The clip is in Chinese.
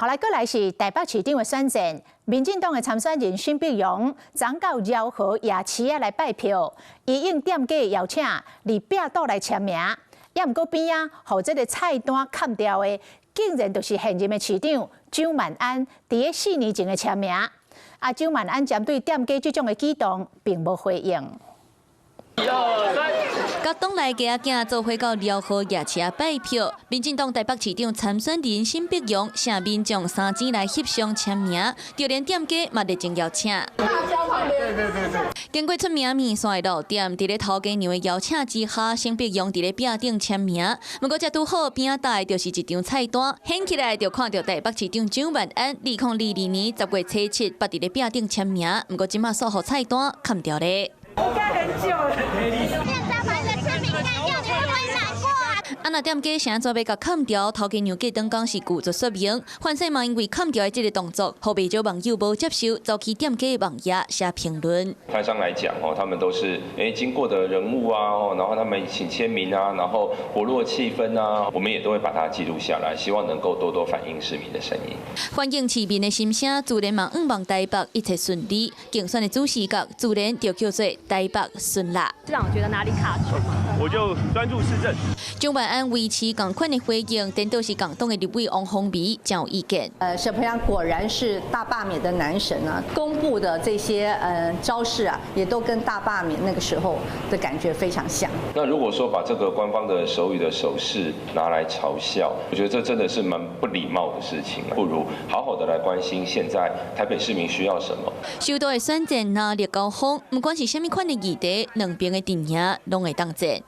後來，過來是台北市長的選戰，民進黨的參選人沈碧榮昨到饒河夜市來拜票，伊應店家邀請，離壁島來簽名。也毋過邊啊，互這個菜單砍掉的，竟然就是現任的市長蔣萬安佇個4年前的簽名。蔣萬安針對店家這種的舉動，並無回應。甲黨內家囝做伙到饒河夜市拜票，民進黨台北市長參選人沈碧榮請民眾3錢來翕相簽名，就連店家嘛熱情邀請。經過出名面線的路點，佇咧頭家娘的邀請之下，沈碧榮佇咧壁頂簽名。不過，才拄好邊仔帶就是一張菜單，掀起來就看到台北市長蔣萬安2022年10月初7捌佇咧壁頂簽名。不過，今麥所予菜單砍掉咧。我等很久了。那店家想做要甲砍掉，頭家娘過當講是故作說明，反正嘛因為砍掉的這個動作，後袂少網友無接受，走去店家網頁寫評論。攤商來講他們都是經過的人物啊，然後他們請簽名啊，然後活絡氣氛啊，我們也都會把它記錄下來，希望能夠多多反映市民的聲音。反映市民的心聲，自然嘛望台北一切順利。競選的主視角自然就叫做台北順啦。市長覺得哪裡卡住嗎？我就專注市政。蔣萬安維持共款的回應，顛倒是共黨的立委王鴻薇真有意見。沈培良果然是大罷免的男神啊！公布的這些招式啊，也都跟大罷免那個時候的感覺非常像。那如果說把這個官方的手語的手勢拿來嘲笑，我覺得這真的是蠻不禮貌的事情，不如好好的來關心現在台北市民需要什麼。首都的選戰哪力高峰，不管是蝦米款的議題，兩邊的陣營攏會當戰。